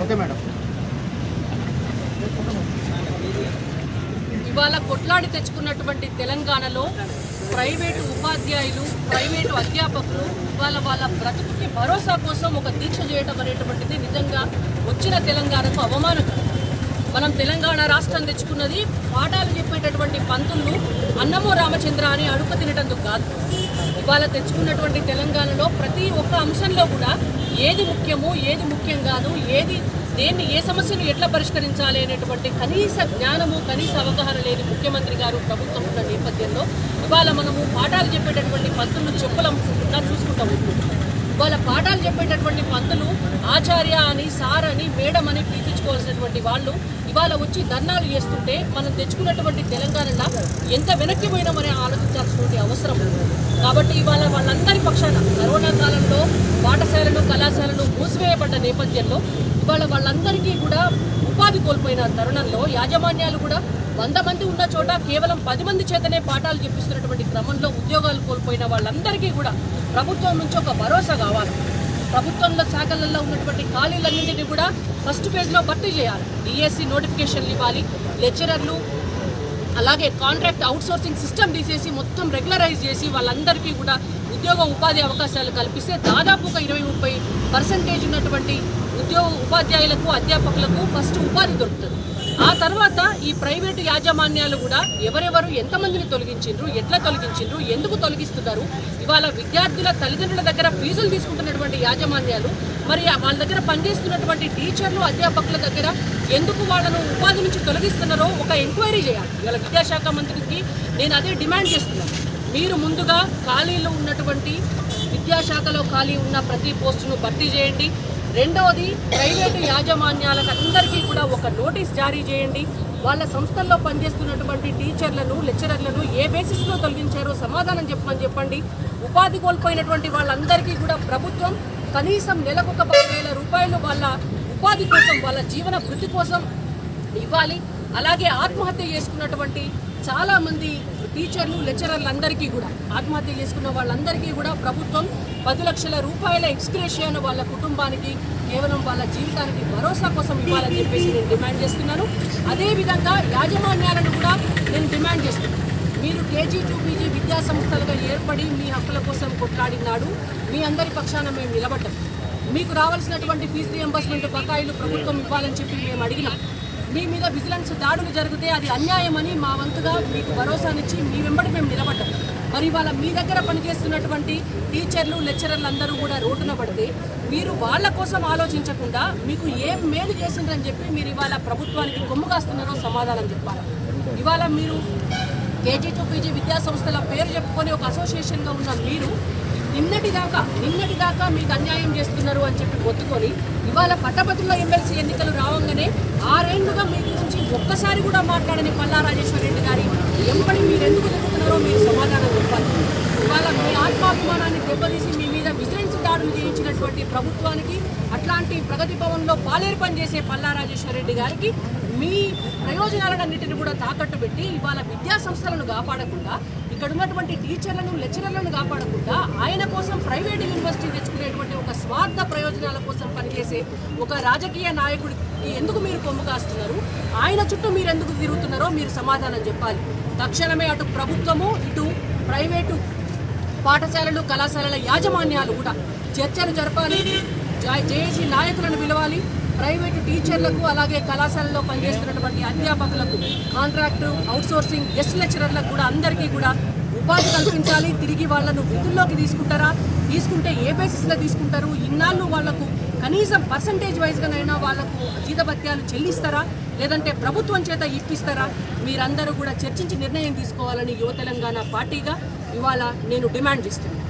Okay madam. ఇవాళ కొట్లాడి తెచ్చుకున్నటువంటి తెలంగాణలో ప్రైవేటు ఉపాధ్యాయులు, ప్రైవేటు అధ్యాపకులు ఇవాళ వాళ్ళ బ్రతుకుకి భరోసా కోసం ఒక దీక్ష చేయడం అనేటువంటిది నిజంగా వచ్చిన తెలంగాణకు అవమానకరం. మనం తెలంగాణ రాష్ట్రం తెచ్చుకున్నది పాఠాలు చెప్పేటటువంటి పంతులు అన్నమో రామచంద్ర అని అడుగు తినటందుకు కాదు. ఇవాళ తెచ్చుకున్నటువంటి తెలంగాణలో ప్రతి ఒక్క అంశంలో కూడా ఏది ముఖ్యమో ఏది ముఖ్యం కాదు, దేన్ని ఏ సమస్యను ఎట్లా పరిష్కరించాలి అనేటువంటి కనీస జ్ఞానము, కనీస అవగాహన లేని ముఖ్యమంత్రి గారు ప్రభుత్వం ఉన్న నేపథ్యంలో ఇవాళ మనము పాఠాలు చెప్పేటటువంటి పంతులను చెప్పులమ్ముకుంటున్నా చూసుకుంటాం. వాళ్ళ పాఠాలు చెప్పేటటువంటి పంతులు ఆచార్య అని, సార్ అని, మేడం అని పిలిపించుకోవాల్సినటువంటి వాళ్ళు ఇవాళ వచ్చి ధర్నాలు చేస్తుంటే మనం తెచ్చుకున్నటువంటి తెలంగాణలో ఎంత వెనక్కి పోయినామని ఆలోచించాల్సినటువంటి అవసరం ఉంది. కాబట్టి ఇవాళ వాళ్ళందరి పక్షాన కరోనా కాలంలో పాఠశాలలు, కళాశాలలు మూసివేయబడ్డ నేపథ్యంలో ఇవాళ వాళ్ళందరికీ కూడా ఉపాధి కోల్పోయిన తరుణంలో యాజమాన్యాలు కూడా 100 మంది ఉన్న చోట కేవలం 10 మంది చేతనే పాఠాలు చెప్పిస్తున్నటువంటి క్రమంలో ఉద్యోగాలు కోల్పోయిన వాళ్ళందరికీ కూడా ప్రభుత్వం నుంచి ఒక భరోసా కావాలి. ప్రభుత్వంలో శాఖలలో ఉన్నటువంటి ఖాళీలన్నింటినీ కూడా ఫస్ట్ ఫేజ్లో భర్తీ చేయాలి. డిఎస్సి నోటిఫికేషన్లు ఇవ్వాలి. లెక్చరర్లు అలాగే కాంట్రాక్ట్ అవుట్సోర్సింగ్ సిస్టమ్ తీసేసి మొత్తం రెగ్యులరైజ్ చేసి వాళ్ళందరికీ కూడా ఉద్యోగ ఉపాధి అవకాశాలు కల్పిస్తే దాదాపు ఒక 20-30% ఉన్నటువంటి ఉపాధ్యాయులకు, అధ్యాపకులకు ఫస్ట్ ఉపాధి దొరుకుతుంది. ఆ తర్వాత ఈ ప్రైవేటు యాజమాన్యాలు కూడా ఎవరెవరు ఎంతమందిని తొలగించిండ్రు, ఎట్లా తొలగించిండ్రు, ఎందుకు తొలగిస్తున్నారు, ఇవాళ విద్యార్థుల తల్లిదండ్రుల దగ్గర ఫీజులు తీసుకుంటున్నటువంటి యాజమాన్యాలు మరి వాళ్ళ దగ్గర పనిచేస్తున్నటువంటి టీచర్లు, అధ్యాపకుల దగ్గర ఎందుకు వాళ్ళను ఉపాధి నుంచి తొలగిస్తున్నారో ఒక ఎంక్వైరీ చేయాలి. ఇవాళ విద్యాశాఖ మంత్రికి నేను అదే డిమాండ్ చేస్తున్నాను. మీరు ముందుగా ఖాళీలు ఉన్నటువంటి విద్యాశాఖలో ఖాళీ ఉన్న ప్రతి పోస్టును భర్తీ చేయండి. రెండవది, ప్రైవేటు యాజమాన్యాలకు అందరికీ కూడా ఒక నోటీస్ జారీ చేయండి. వాళ్ళ సంస్థల్లో పనిచేస్తున్నటువంటి టీచర్లను, లెక్చరర్లను ఏ బేసిస్లో తొలగించారో సమాధానం చెప్పండి. ఉపాధి కోల్పోయినటువంటి వాళ్ళందరికీ కూడా ప్రభుత్వం కనీసం నెలకు ఒక 10,000 రూపాయలు వాళ్ళ ఉపాధి కోసం, వాళ్ళ జీవన వృత్తి కోసం ఇవ్వాలి. అలాగే ఆత్మహత్య చేసుకున్నటువంటి చాలామంది టీచర్లు, లెక్చరర్లందరికీ కూడా ఆత్మహత్య చేసుకున్న వాళ్ళందరికీ కూడా ప్రభుత్వం 10 లక్షల రూపాయల ఎక్స్గ్రేషియాను వాళ్ళ కుటుంబానికి, కేవలం వాళ్ళ జీవితానికి భరోసా కోసం ఇవ్వాలని చెప్పేసి నేను డిమాండ్ చేస్తున్నాను. అదేవిధంగా యాజమాన్యాలను కూడా నేను డిమాండ్ చేస్తున్నాను. మీరు కేజీ టు పీజీ విద్యా సంస్థలుగా ఏర్పడి మీ హక్కుల కోసం కొట్లాడినాడు. మీ అందరి పక్షాన మేము నిలబడ్డాం. మీకు రావాల్సినటువంటి ఫీజు రియంబర్స్మెంట్ బకాయిలు ప్రభుత్వం ఇవ్వాలని చెప్పి మేము అడిగినాం. మీ మీద విజిలెన్స్ దాడులు జరిగితే అది అన్యాయమని మా వంతుగా మీకు భరోసానిచ్చి మీ వెంబడి మేము నిలబడ్డాం. మరి ఇవాళ మీ దగ్గర పనిచేస్తున్నటువంటి టీచర్లు, లెక్చరర్లు అందరూ కూడా రోడ్డున పడితే మీరు వాళ్ళ కోసం ఆలోచించకుండా మీకు ఏం మేలు చేసిండ్రని చెప్పి మీరు ఇవాళ ప్రభుత్వానికి కొమ్ము కాస్తున్నారో సమాధానం చెప్పాలి. ఇవాళ మీరు కేజీ టు పీజీ విద్యా సంస్థల పేరు చెప్పుకొని ఒక అసోసియేషన్గా ఉన్న మీరు నిన్నటిదాకా మీకు అన్యాయం చేస్తున్నారు అని చెప్పి ఒత్తుకొని ఇవాళ పట్టభద్రుల ఎమ్మెల్సీ ఎన్నికలు రావంగానే 6 ఏళ్లుగా మీ గురించి ఒక్కసారి కూడా మాట్లాడని పల్లా రాజేశ్వర్ రెడ్డి గారి ఎంబడి మీరు ఎందుకు తిరుగుతున్నారో మీరు సమాధానం చెప్పాలి. ఇవాళ మీ ఆత్మాభిమానాన్ని దెబ్బతీసి మీ మీద విజిలెన్స్ దాడులు చేయించినటువంటి ప్రభుత్వానికి, అట్లాంటి ప్రగతి భవన్లో పాలేరు పనిచేసే పల్లా రాజేశ్వర్ రెడ్డి గారికి మీ ప్రయోజనాలన్నింటినీ కూడా తాకట్టు పెట్టి ఇవాళ విద్యా సంస్థలను కాపాడకుండా, ఇక్కడ ఉన్నటువంటి టీచర్లను, లెక్చరర్లను కాపాడకుండా ఆయన కోసం ప్రైవేట్ యూనివర్సిటీ తెచ్చుకునేటువంటి ఒక స్వార్థ ప్రయోజనాల కోసం పనిచేసే ఒక రాజకీయ నాయకుడికి ఎందుకు మీరు కొమ్ము కాస్తున్నారు, ఆయన చుట్టూ మీరు ఎందుకు తిరుగుతున్నారో మీరు సమాధానం చెప్పాలి. తక్షణమే అటు ప్రభుత్వము, ఇటు ప్రైవేటు పాఠశాలలు, కళాశాలల యాజమాన్యాలు కూడా చర్చలు జరపాలి. జేఏసీ నాయకులను పిలవాలి. ప్రైవేటు టీచర్లకు, అలాగే కళాశాలలో పనిచేస్తున్నటువంటి అధ్యాపకులకు, కాంట్రాక్టు, అవుట్సోర్సింగ్, గెస్ట్ లెక్చరర్లకు కూడా అందరికీ కూడా ఉపాధి కల్పించాలి. తిరిగి వాళ్ళను విధుల్లోకి తీసుకుంటే ఏ బేసిస్లో తీసుకుంటారు, ఇన్నాళ్ళు వాళ్లకు కనీసం పర్సంటేజ్ వైజ్గానైనా వాళ్లకు జీతభత్యాలు చెల్లిస్తారా, లేదంటే ప్రభుత్వం చేత ఇప్పిస్తారా, మీరందరూ కూడా చర్చించి నిర్ణయం తీసుకోవాలని యువ తెలంగాణ పార్టీగా ఇవాళ నేను డిమాండ్ చేస్తున్నాను.